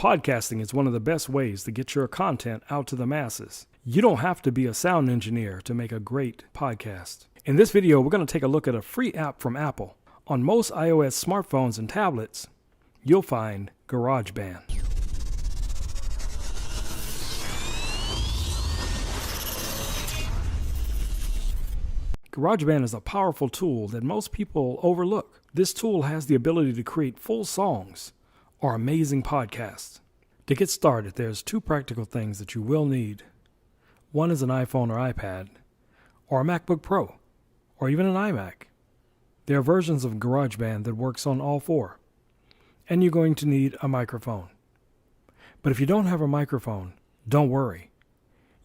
Podcasting is one of the best ways to get your content out to the masses. You don't have to be a sound engineer to make a great podcast. In this video, we're going to take a look at a free app from Apple. On most iOS smartphones and tablets, you'll find Garageband. Garageband is a powerful tool that most people overlook. This tool has the ability to create full songs or amazing podcasts. To get started, there's two practical things that you will need. One is an iPhone or iPad, or a MacBook Pro, or even an iMac. There are versions of Garageband that works on all four. And you're going to need a microphone. But if you don't have a microphone, don't worry.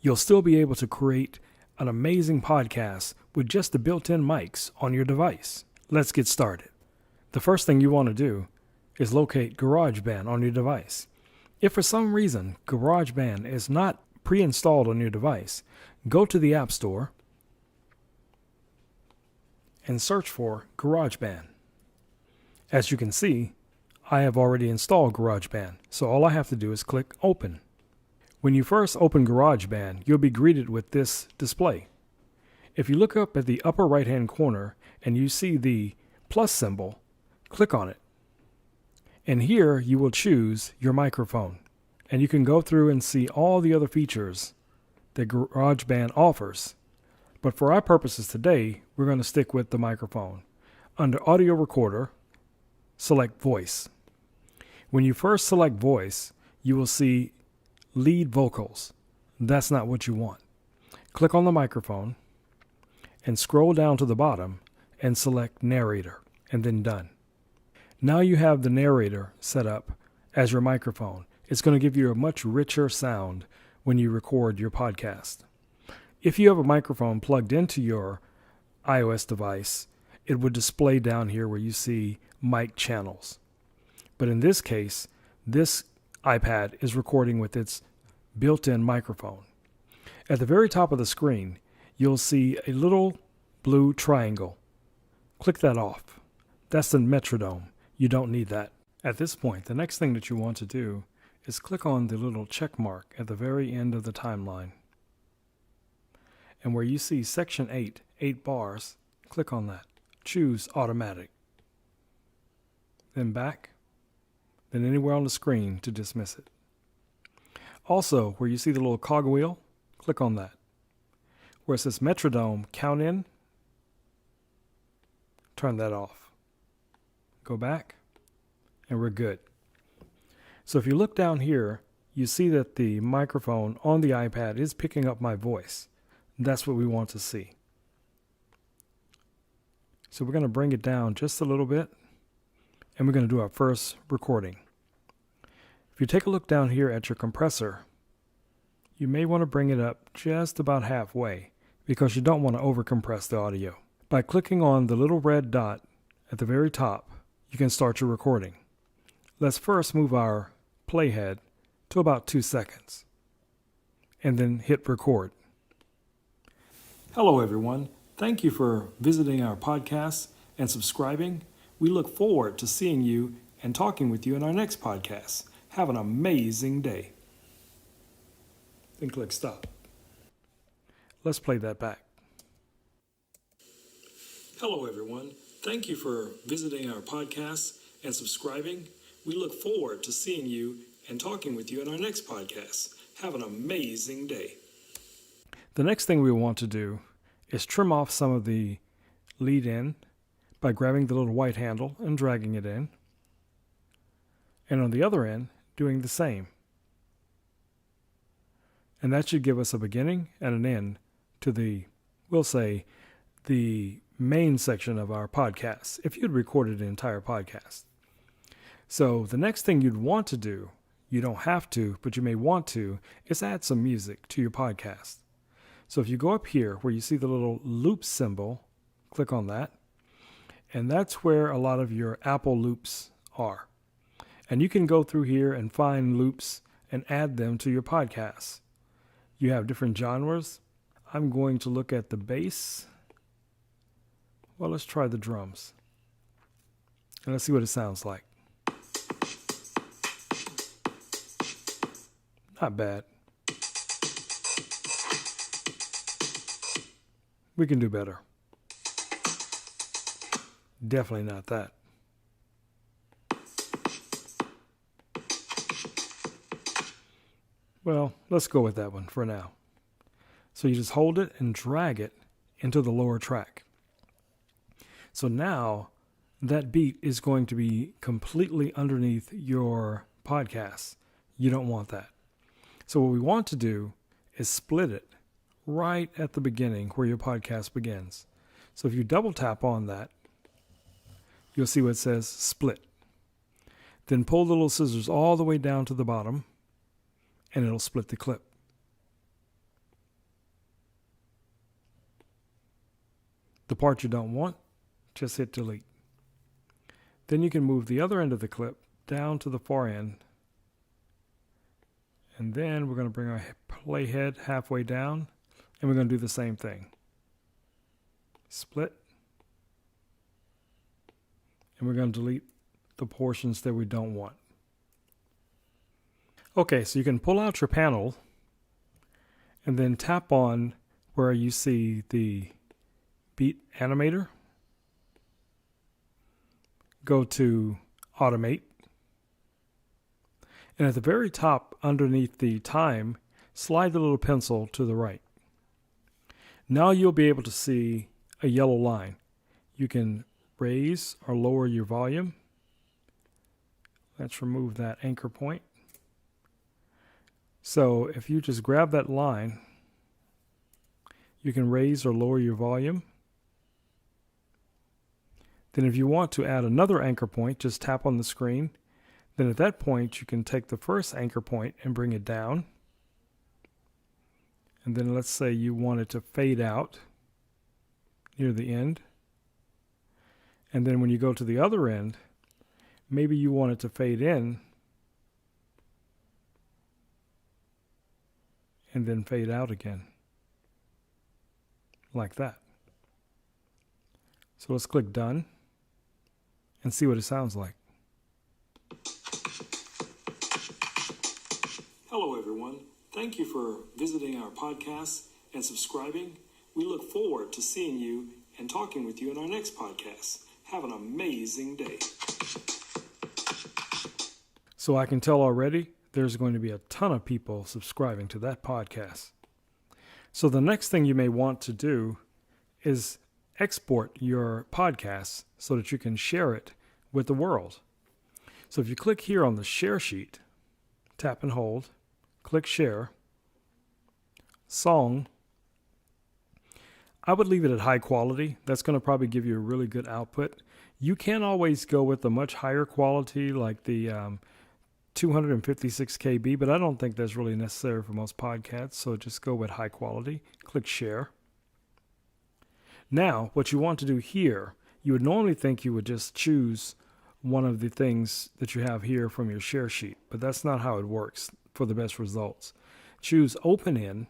You'll still be able to create an amazing podcast with just the built-in mics on your device. Let's get started. The first thing you want to do is locate Garageband on your device. If for some reason Garageband is not pre-installed on your device, go to the App Store and search for Garageband. As you can see, I have already installed Garageband, so all I have to do is click Open. When you first open Garageband, you'll be greeted with this display. If you look up at the upper right-hand corner and you see the plus symbol, click on it. And here you will choose your microphone. And you can go through and see all the other features that Garageband offers. But for our purposes today, we're going to stick with the microphone. Under Audio Recorder, select Voice. When you first select Voice, you will see Lead Vocals. That's not what you want. Click on the microphone and scroll down to the bottom and select Narrator, and then Done. Now you have the narrator set up as your microphone. It's going to give you a much richer sound when you record your podcast. If you have a microphone plugged into your iOS device, it would display down here where you see mic channels. But in this case, this iPad is recording with its built-in microphone. At the very top of the screen, you'll see a little blue triangle. Click that off. That's the metronome. You don't need that. At this point, the next thing that you want to do is click on the little check mark at the very end of the timeline. And where you see section 8 bars, click on that. Choose Automatic. Then back, then anywhere on the screen to dismiss it. Also, where you see the little cogwheel, click on that. Where it says metronome, count in, turn that off. Go back, and we're good. So if you look down here, you see that the microphone on the iPad is picking up my voice. That's what we want to see. So we're going to bring it down just a little bit, and we're going to do our first recording. If you take a look down here at your compressor, you may want to bring it up just about halfway because you don't want to overcompress the audio. By clicking on the little red dot at the very top, you can start your recording. Let's first move our playhead to about 2 seconds and then hit record. Hello everyone. Thank you for visiting our podcast and subscribing. We look forward to seeing you and talking with you in our next podcast. Have an amazing day. Then click stop. Let's play that back. Hello everyone. Thank you for visiting our podcast and subscribing. We look forward to seeing you and talking with you in our next podcast. Have an amazing day. The next thing we want to do is trim off some of the lead in by grabbing the little white handle and dragging it in. And on the other end, doing the same. And that should give us a beginning and an end to we'll say, the main section of our podcast, if you'd recorded an entire podcast. So the next thing you'd want to do, you don't have to, but you may want to, is add some music to your podcast. So if you go up here where you see the little loop symbol, click on that. And that's where a lot of your Apple loops are. And you can go through here and find loops and add them to your podcast. You have different genres. I'm going to look at the bass. Well, let's try the drums. And let's see what it sounds like. Not bad. We can do better. Definitely not that. Well, let's go with that one for now. So you just hold it and drag it into the lower track. So now that beat is going to be completely underneath your podcast. You don't want that. So what we want to do is split it right at the beginning where your podcast begins. So if you double tap on that, you'll see what says split. Then pull the little scissors all the way down to the bottom and it'll split the clip. The part you don't want, just hit delete. Then you can move the other end of the clip down to the far end. And then we're going to bring our playhead halfway down and we're going to do the same thing. Split. And we're going to delete the portions that we don't want. Okay, so you can pull out your panel and then tap on where you see the beat animator. Go to automate. And at the very top underneath the time, slide the little pencil to the right. Now you'll be able to see a yellow line. You can raise or lower your volume. Let's remove that anchor point. So if you just grab that line, you can raise or lower your volume. Then if you want to add another anchor point, just tap on the screen. Then at that point, you can take the first anchor point and bring it down. And then let's say you want it to fade out near the end. And then when you go to the other end, maybe you want it to fade in and then fade out again, like that. So let's click done and see what it sounds like. Hello everyone. Thank you for visiting our podcast and subscribing. We look forward to seeing you and talking with you in our next podcast. Have an amazing day. So I can tell already there's going to be a ton of people subscribing to that podcast. So the next thing you may want to do is export your podcast so that you can share it with the world. So if you click here on the share sheet, tap and hold, click share, song, I would leave it at high quality. That's going to probably give you a really good output. You can always go with a much higher quality like the 256 KB, but I don't think that's really necessary for most podcasts, so just go with high quality. Click share. Now, what you want to do here, you would normally think you would just choose one of the things that you have here from your share sheet, but that's not how it works for the best results. Choose open in,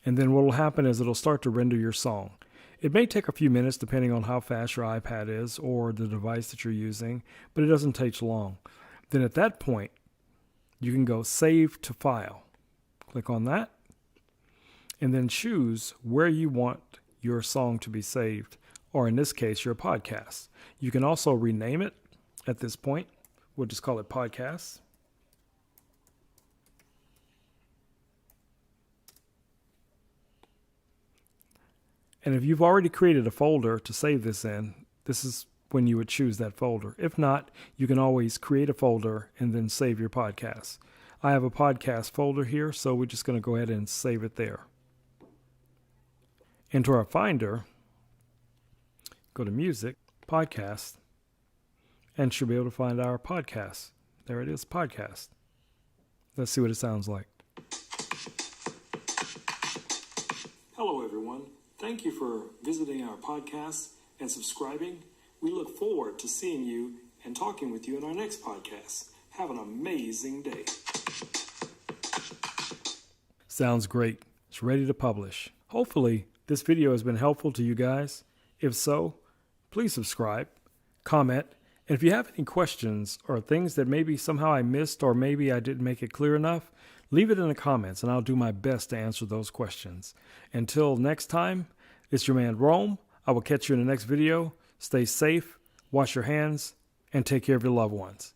and then what will happen is it'll start to render your song. It may take a few minutes depending on how fast your iPad is or the device that you're using, but it doesn't take long. Then at that point, you can go Save to File. Click on that, and then choose where you want your song to be saved, or in this case, your podcast. You can also rename it at this point. We'll just call it Podcast. And if you've already created a folder to save this in, this is when you would choose that folder. If not, you can always create a folder and then save your podcast. I have a podcast folder here, so we're just going to go ahead and save it there. Into our Finder, go to Music, Podcast, and should be able to find our podcast. There it is, Podcast. Let's see what it sounds like. Hello everyone. Thank you for visiting our podcast and subscribing. We look forward to seeing you and talking with you in our next podcast. Have an amazing day. Sounds great. It's ready to publish. Hopefully, this video has been helpful to you guys. If so, please subscribe, comment, And if you have any questions or things that maybe somehow I missed or maybe I didn't make it clear enough, leave it in the comments and I'll do my best to answer those questions. Until next time, it's your man Rome. I will catch you in the next video. Stay safe, wash your hands, and take care of your loved ones.